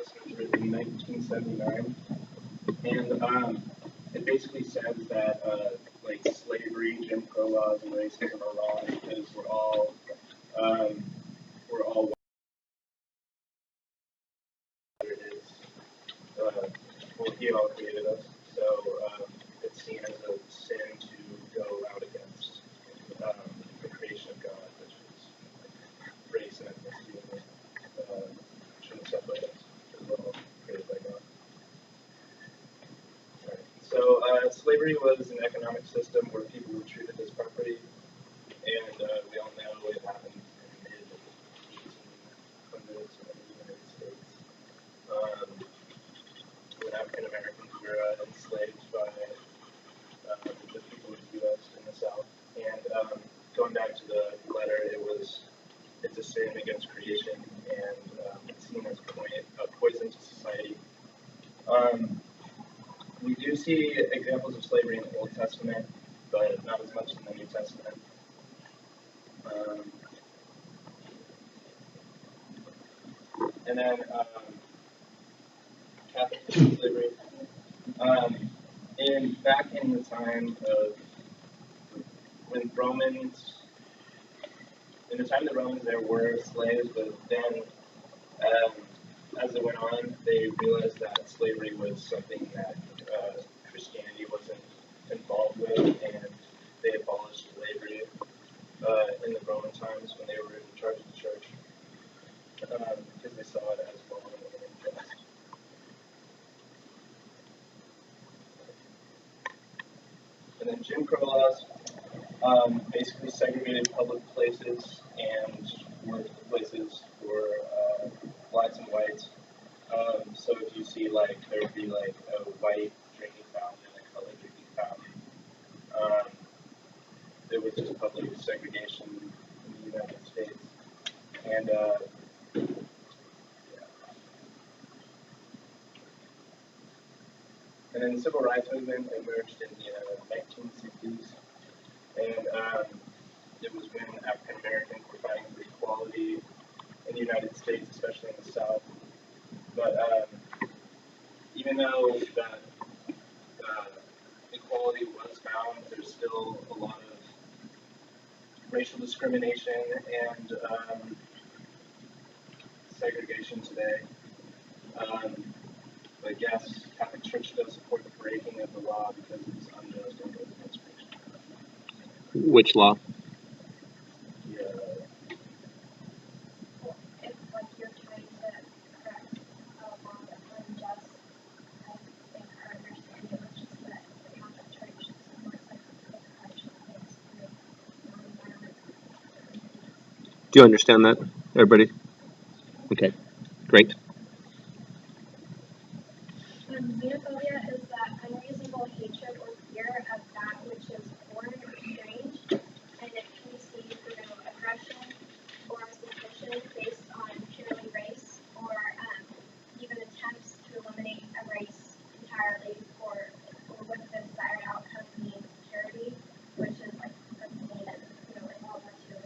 this was written in 1979, and it basically says that like slavery, Jim Crow laws, and racism are wrong because we're all what it is. Well, He all created us, so it's seen as a sin to go out against the creation of God, which is race and ethnicity, and shouldn't separate us because we're all created by God. Right. So slavery was an economic system where people were treated as property, and we all know it happened in the mid-1800s in the United States. When African Americans were enslaved by the people of the U.S. in the South. And going back to the letter, it's a sin against creation, and it's seen as a poison to society. We do see examples of slavery in the Old Testament, but not as much in the New Testament. And then Catholic slavery. And back in the time of when the Romans, there were slaves, but then as it went on, they realized that slavery was something that Christianity wasn't involved with, and they abolished slavery in the Roman times when they were in charge of the church, because they saw it as wrong and unjust. And then Jim Crow laws basically segregated public places and workplaces for blacks and whites. So if you see, like, there would be like a white drinking fountain and a colored drinking fountain. There was just public segregation in the United States. And and then the civil rights movement emerged in the 1960s. And it was when African Americans were fighting for equality in the United States, especially in the South. But even though that equality was found, there's still a lot of racial discrimination and segregation today. But yes, Catholic Church does support the breaking of the law because it's unjust and goes against Christianity. Which law? Yeah. If like you're trying to correct a law that's unjust, I think our understanding was just that the Catholic Church supports like the correction against non-violent. Do you understand that, everybody? Okay, great. Xenophobia is that unreasonable hatred or fear of that which is foreign or strange, and it can be seen through aggression or suspicion based on purely race, or even attempts to eliminate a race entirely, or with the desired outcome being security, which is like the main and in World War II.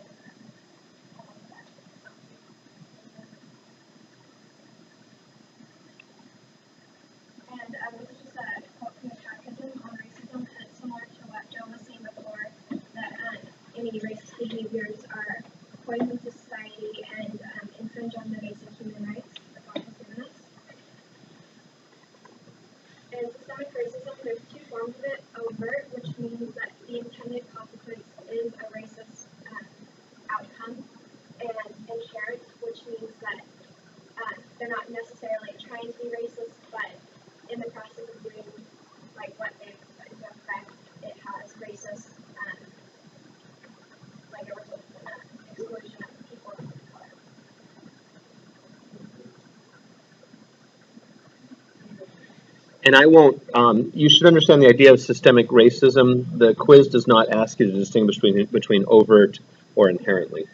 And this is just a quote from the Catechism on racism, and it's similar to what Joe was saying before, that any racist behaviors are poison to society and infringe on the basic human rights that God has given us. And systemic racism, there's two forms of it: overt, which means that the intended consequence is a racist outcome, and inherent, which means that they're not necessarily trying to be racist, but in the process of doing like what they in effect, it has racist like a result in exclusion of people of color. And I won't, you should understand the idea of systemic racism. The quiz does not ask you to distinguish between overt or inherently.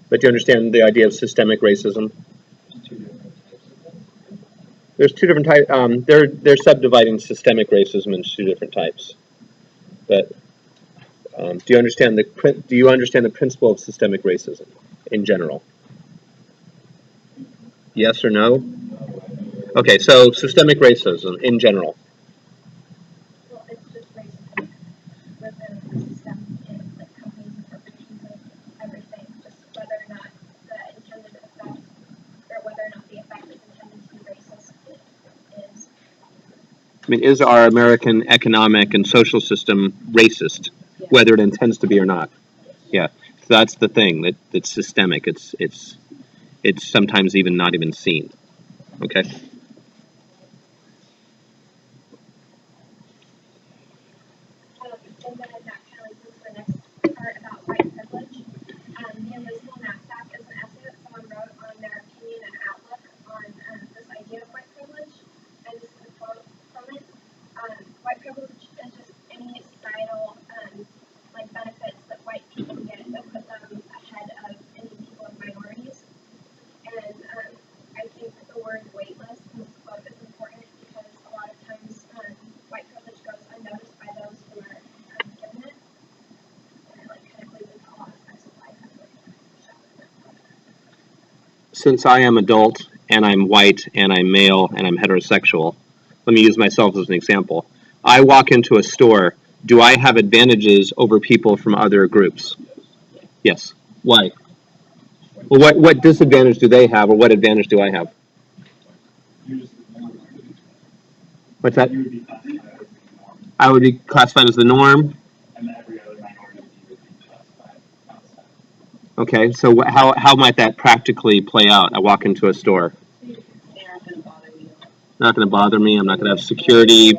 But do you understand the idea of systemic racism? There's two different types. They're subdividing systemic racism into two different types. But do you understand the principle of systemic racism in general? Yes or no? Okay, so systemic racism in general. Well, it's just racism within the system in like companies and corporations and everything, just whether or not the intended effect or whether or not the effect is intended to be racist is. I mean, is our American economic and social system racist, whether it intends to be or not? Yeah, so that's the thing that it's systemic. It's sometimes even not even seen. Okay. And then that kind of leads into the next part about white privilege. The Invisible Knapsack is an essay that someone wrote on their opinion and outlook on this idea of white privilege. And this is a quote from it. White privilege is just any societal like benefits that white people get that put them ahead of any people of minorities. And I think the word weightless in this quote is important because a lot of times white privilege goes unnoticed by those who are given it. And it like kind of plays into all aspects of life. Since I am adult and I'm white and I'm male and I'm heterosexual, let me use myself as an example. I walk into a store. Do I have advantages over people from other groups? Yes. Why? Well, what disadvantage do they have, or what advantage do I have? What's that? I would be classified as the norm. Okay, so how might that practically play out? I walk into a store. Not going to bother me. I'm not going to have security,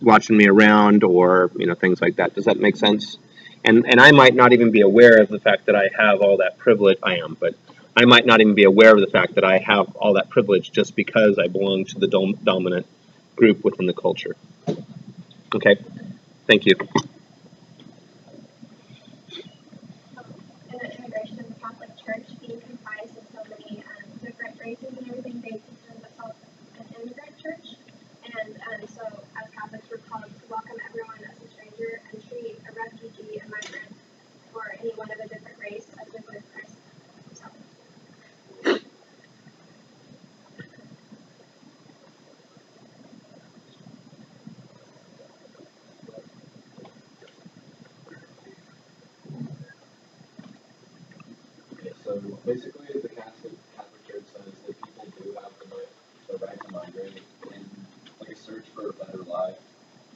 watching me around, or things like that. Does that make sense? And I might not even be aware of the fact that I have all that privilege. I am, but I might not even be aware of the fact that I have all that privilege just because I belong to the dominant group within the culture. Okay, thank you. And the immigration of the Catholic Church being comprised of so many different races and everything, they consider themselves an immigrant church. And so as Catholics, we're called to welcome everyone as a stranger and treat a refugee, a migrant, or anyone of a different race as we would Christ. So. Okay, so basically the Catholic Church says that people do have the right to migrate in like a search for a better life,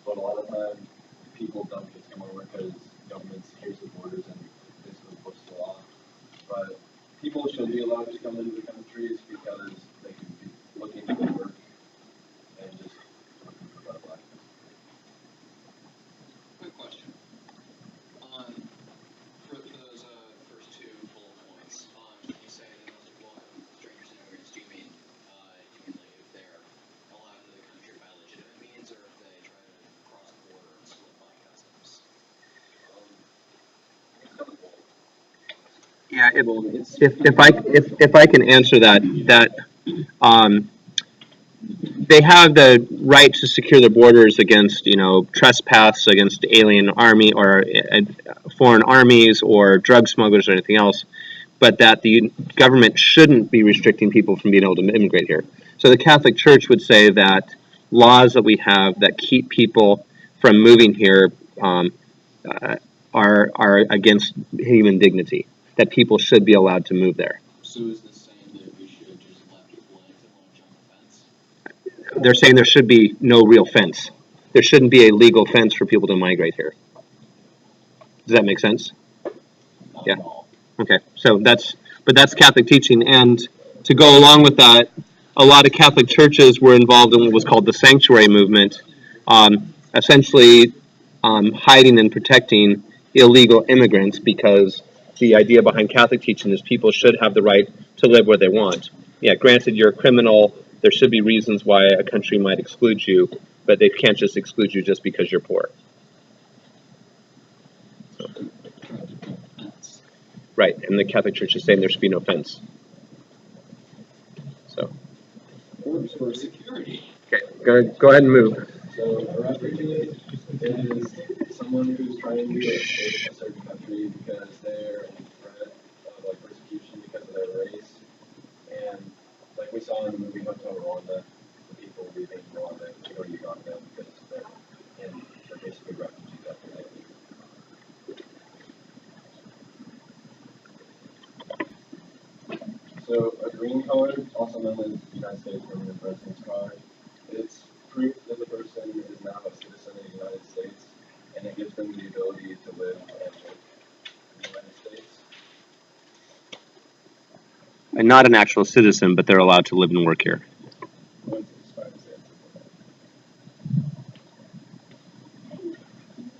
but a lot of times people don't just come over because government secures the borders and basically puts the law. But people should be allowed to come into the countries because they can be looking for work and just looking for better life. Quick question. For those first two bullet points, when you say that those are welcome strangers and immigrants, do you mean like if they're allowed into the country by legitimate means, or if they try to cross the border and slip by customs? Yeah, if I can answer that they have the right to secure their borders against trespass against alien army or foreign armies or drug smugglers or anything else, but that the government shouldn't be restricting people from being able to immigrate here. So the Catholic Church would say that laws that we have that keep people from moving here are against human dignity. That people should be allowed to move there. So is this saying that we should just let people in if they want to jump the fence? They're saying there should be no real fence. There shouldn't be a legal fence for people to migrate here. Does that make sense? Not Yeah. at all. Okay. So that's Catholic teaching, and to go along with that, a lot of Catholic churches were involved in what was called the sanctuary movement, essentially hiding and protecting illegal immigrants, because the idea behind Catholic teaching is people should have the right to live where they want. Yeah, granted, you're a criminal. There should be reasons why a country might exclude you, but they can't just exclude you just because you're poor. So, right, and the Catholic Church is saying there should be no fence. So. For security. Okay, go ahead and move. So a refugee is someone who's trying to escape a certain country because they're in threat of like persecution because of their race, we saw in the movie Hotel Rwanda, the people leaving Rwanda to go to Uganda because they're basically refugees after they leave. So a green card, also known as the United States permanent residence card, it's proof that the person is now a citizen of the United States, and it gives them the ability to live and work in the United States. And not an actual citizen, but they're allowed to live and work here.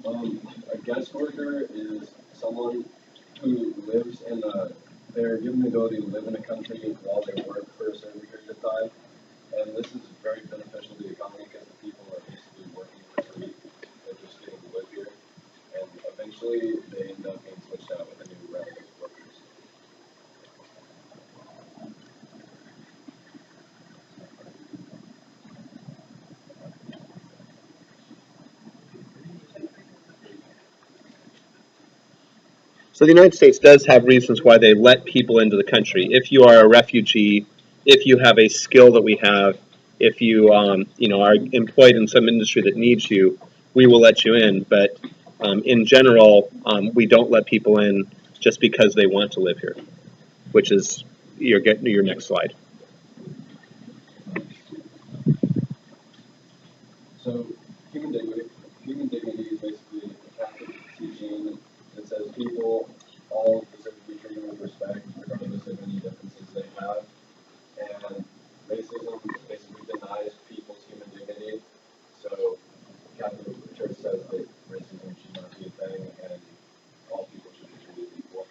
A guest worker is someone who lives in they're given the ability to live in a country while they work for a certain period of time. And this is very beneficial to the economy because the people are basically working for free. They're just getting to live here. And eventually they end up being switched out with a new round of workers. So the United States does have reasons why they let people into the country. If you are a refugee, if you have a skill that we have, if you are employed in some industry that needs you, we will let you in. But in general, we don't let people in just because they want to live here, which is your next slide. So human dignity is basically a Catholic teaching that says people all deserve to be treated with respect regardless of any differences they have. And racism basically denies people's human dignity. So the Catholic Church says that racism should not be a thing and all people should be treated equal.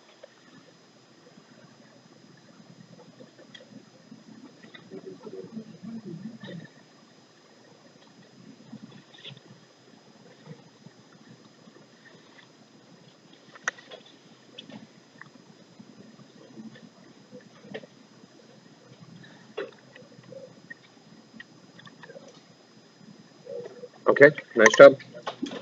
Okay, nice job.